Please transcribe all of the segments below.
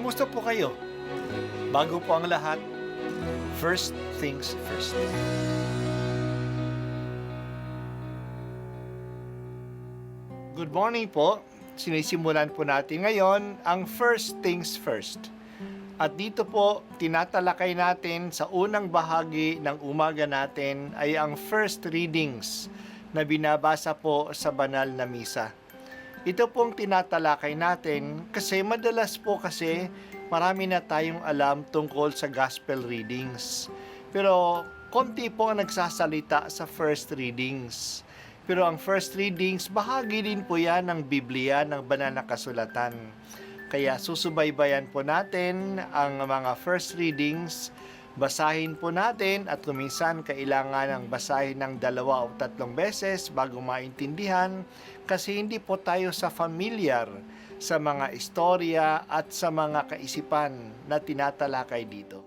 Kumusta po kayo? Bago po ang lahat, first things first. Good morning po. Sinisimulan po natin ngayon ang first things first. At dito po, tinatalakay natin sa unang bahagi ng umaga natin ay ang first readings na binabasa po sa banal na misa. Ito pong tinatalakay natin kasi madalas po kasi marami na tayong alam tungkol sa gospel readings. Pero konti po ang nagsasalita sa first readings. Pero ang first readings, bahagi din po yan ng Biblia, ng banal na kasulatan. Kaya susubaybayan po natin ang mga first readings, basahin po natin at kuminsan kailangan ng basahin ng 2 o 3 beses bago maintindihan kasi hindi po tayo familiar sa mga istorya at sa mga kaisipan na tinatalakay dito.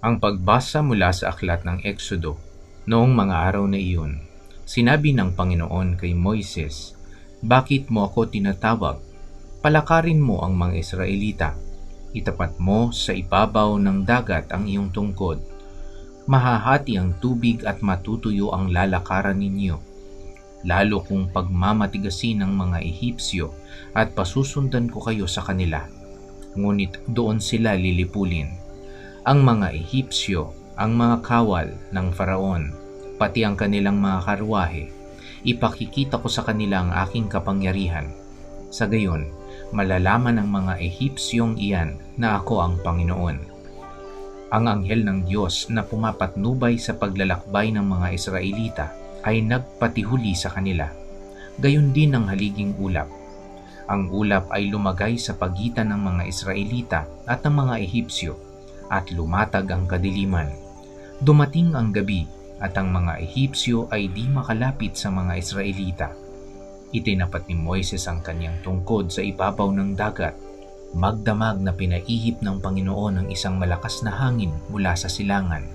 Ang pagbasa mula sa aklat ng Eksodo. Noong mga araw na iyon, sinabi ng Panginoon kay Moises, "Bakit mo ako tinatawag? Palakarin mo ang mga Israelita. Itapat mo sa ibabaw ng dagat ang iyong tungkod. Mahahati ang tubig at matutuyo ang lalakaran ninyo. Lalo kung pagmamatigasin ng mga Ehipsyo at pasusundan ko kayo sa kanila. Ngunit doon sila lilipulin. Ang mga Ehipsyo, ang mga kawal ng Faraon, pati ang kanilang mga karwahe, ipakikita ko sa kanila ang aking kapangyarihan. Sa gayon, malalaman ng mga Ehipsyong iyan na ako ang Panginoon." Ang anghel ng Diyos na pumapatnubay sa paglalakbay ng mga Israelita ay nagpatihuli sa kanila. Gayon din ang haliging ulap. Ang ulap ay lumagay sa pagitan ng mga Israelita at ng mga Ehipsyo, at lumatag ang kadiliman. Dumating ang gabi at ang mga Ehipsyo ay di makalapit sa mga Israelita. Itinapat ni Moises ang kanyang tungkod sa ibabaw ng dagat. Magdamag na pinaihip ng Panginoon ang isang malakas na hangin mula sa silangan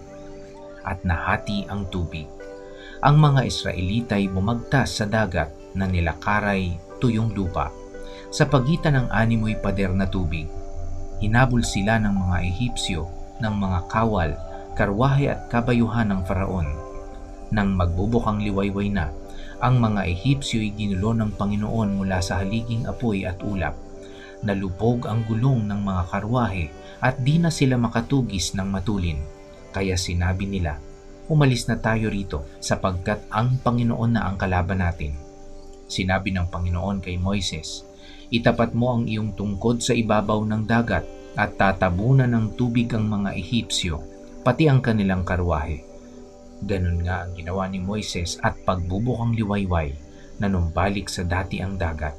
at nahati ang tubig. Ang mga Israelita ay bumagtas sa dagat na nilakaray tuyong lupa. Sa pagitan ng 6 pader na tubig, hinabol sila ng mga Ehipsyo, ng mga kawal, karwahe at kabayuhan ng Faraon. Nang magbubukang liwayway na, ang mga Ehipsyo ay ginulo ng Panginoon mula sa haliging apoy at ulap. Nalubog ang gulong ng mga karwahe at di na sila makatugis ng matulin. Kaya sinabi nila, "Umalis na tayo rito sapagkat ang Panginoon na ang kalaban natin." Sinabi ng Panginoon kay Moises, "Itapat mo ang iyong tungkod sa ibabaw ng dagat at tatabunan ng tubig ang mga Ehipsyo, pati ang kanilang karwahe." Ganun nga ang ginawa ni Moises at pagbubukang liwayway na numbalik sa dati ang dagat.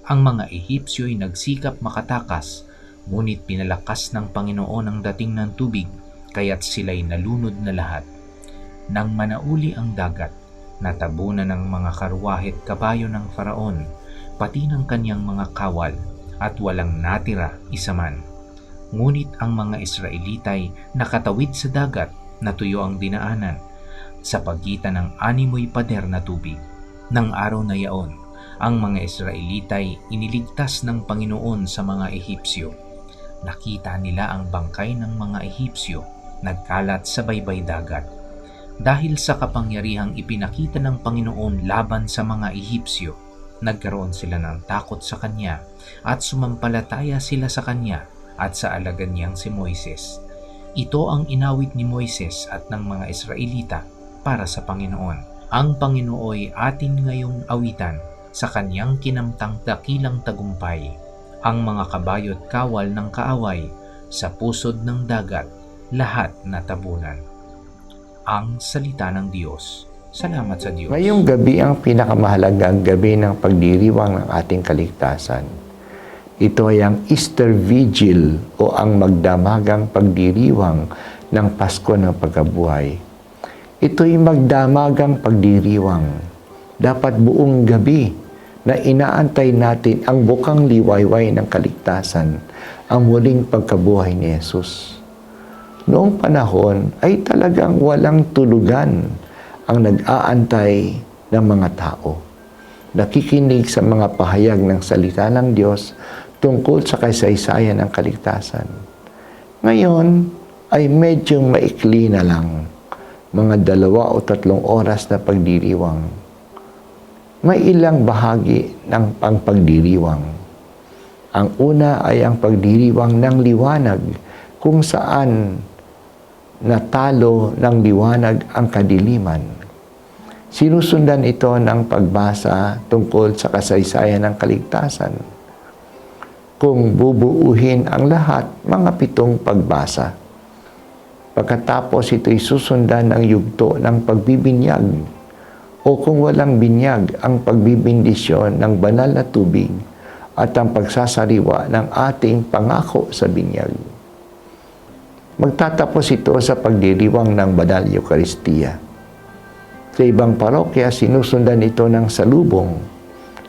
Ang mga Ehipsyo ay nagsikap makatakas, ngunit pinalakas ng Panginoon ang dating ng tubig, kaya't sila'y nalunod na lahat. Nang manauli ang dagat, natabunan ng mga karwahe at kabayo ng Faraon, pati ng kanyang mga kawal, at walang natira isa man. Ngunit ang mga Israelita ay nakatawid sa dagat na tuyo ang dinaanan sa pagitan ng 6 pader na tubig. Nang araw na yaon, ang mga Israelita ay iniligtas ng Panginoon sa mga Ehipsyo. Nakita nila ang bangkay ng mga Ehipsyo nagkalat sa baybay dagat. Dahil sa kapangyarihang ipinakita ng Panginoon laban sa mga Ehipsyo, nagkaroon sila ng takot sa kanya at sumampalataya sila sa kanya at sa alagad niyang si Moises. Ito ang inawit ni Moises at ng mga Israelita para sa Panginoon. Ang Panginooy atin ngayong awitan sa kanyang kinamtang dakilang tagumpay. Ang mga kabayo at kawal ng kaaway sa pusod ng dagat, lahat natabunan. Ang salita ng Diyos. Salamat sa Diyos. Ngayong gabi ang pinakamahalagang gabi ng pagdiriwang ng ating kaligtasan. Ito ay ang Easter Vigil o ang magdamagang pagdiriwang ng Pasko ng Pagkabuhay. Ito ay magdamagang pagdiriwang. Dapat buong gabi na inaantay natin ang bukang liwayway ng kaligtasan, ang muling pagkabuhay ni Jesus. Noong panahon ay talagang walang tulugan ang nag-aantay ng mga tao. nakikinig sa mga pahayag ng salita ng Diyos tungkol sa kasaysayan ng kaligtasan. Ngayon ay medyo maikli na lang, mga 2 o 3 oras na pagdiriwang. May ilang bahagi ng pagdiriwang. Ang una ay ang pagdiriwang ng liwanag, kung saan natalo ng liwanag ang kadiliman. Sinusundan ito ng pagbasa tungkol sa kasaysayan ng kaligtasan. Kung bubuuhin ang lahat, mga 7 pagbasa. Pagkatapos ito'y susundan ng yugto ng pagbibinyag, o kung walang binyag, ang pagbibindisyon ng banal na tubig at ang pagsasariwa ng ating pangako sa binyag. Magtatapos ito sa pagdiriwang ng banal Eucharistia. Sa ibang parokya, sinusundan ito ng salubong,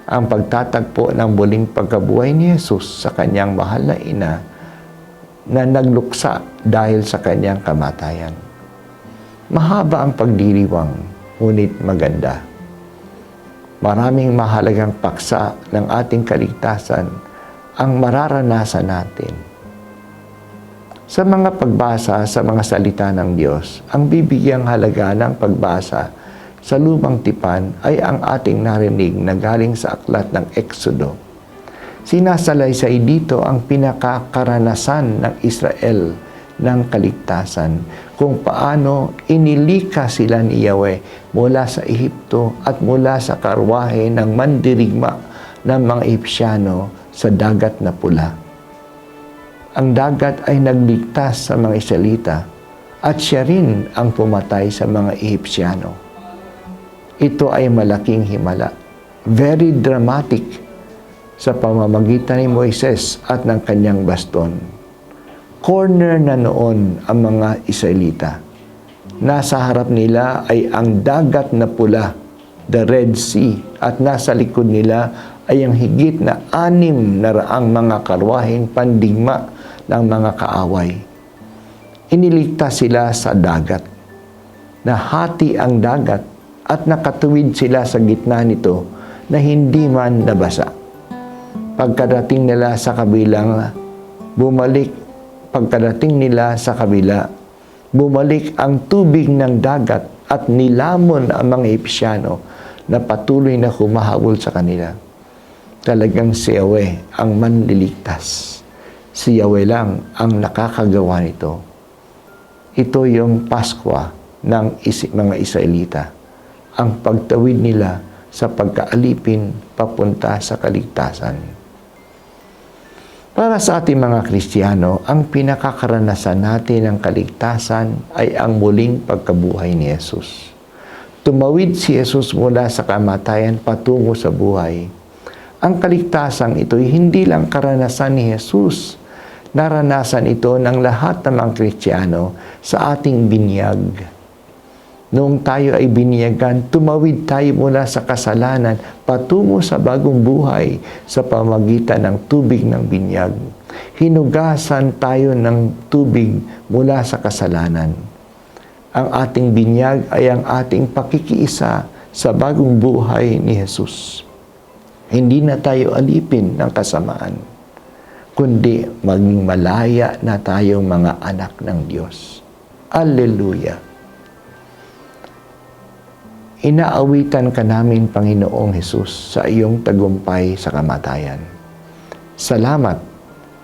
ang pagtatagpo ng muling pagkabuhay ni Jesus sa kanyang mahal na ina na nagluksa dahil sa kanyang kamatayan. Mahaba ang pagdiriwang, ngunit maganda. Maraming mahalagang paksa ng ating kaligtasan ang mararanasan natin. Sa mga pagbasa sa mga salita ng Diyos, ang bibigyang halaga ng pagbasa sa Lumang Tipan ay ang ating narinig na galing sa aklat ng Exodo. Sinasalaysay dito ang pinakakaranasan ng Israel ng kaligtasan, kung paano inilika sila ni Yahweh mula sa Ehipto at mula sa karwahe ng mandirigma ng mga Egyptiano sa dagat na pula. Ang dagat ay nagligtas sa mga Israelita at siya rin ang pumatay sa mga Egyptiano. Ito ay malaking himala, very dramatic, sa pamamagitan ni Moises at ng kanyang baston. Corner na noon ang mga Israelita. Nasa harap nila ay ang dagat na pula, the Red Sea, at nasa likod nila ay ang higit na 600 mga karwaheng pandigma ng mga kaaway. Iniligtas sila sa dagat. Nahati ang dagat at nakatuwid sila sa gitna nito na hindi man nabasa. Pagkadating nila sa kabila, bumalik ang tubig ng dagat at nilamon ang mga Egyptiano na patuloy na humahabol sa kanila. Talagang si Yahweh ang manliligtas. Si Yahweh lang ang nakakagawa nito. Ito yung Pasko ng mga Israelita. Ang pagtawid nila sa pagkaalipin papunta sa kaligtasan. Para sa ating mga Kristiyano, ang pinakakaranasan natin ng kaligtasan ay ang muling pagkabuhay ni Jesus. Tumawid si Jesus mula sa kamatayan patungo sa buhay. Ang kaligtasan ito'y hindi lang karanasan ni Jesus. Naranasan ito ng lahat ng mga Kristiyano sa ating binyag. Noong tayo ay biniyagan, tumawid tayo mula sa kasalanan patungo sa bagong buhay sa pamagitan ng tubig ng binyag. Hinugasan tayo ng tubig mula sa kasalanan. Ang ating binyag ay ang ating pakikiisa sa bagong buhay ni Jesus. Hindi na tayo alipin ng kasamaan, kundi maging malaya na tayong mga anak ng Diyos. Alleluia! Inaawitan ka namin, Panginoong Hesus, sa iyong tagumpay sa kamatayan. Salamat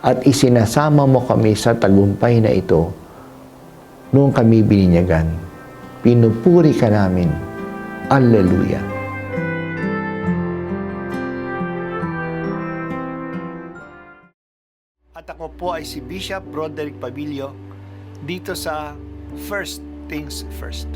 at isinasama mo kami sa tagumpay na ito noong kami bininyagan. Pinupuri ka namin. Alleluia! At ako po ay si Bishop Broderick Pabilio dito sa First Things First.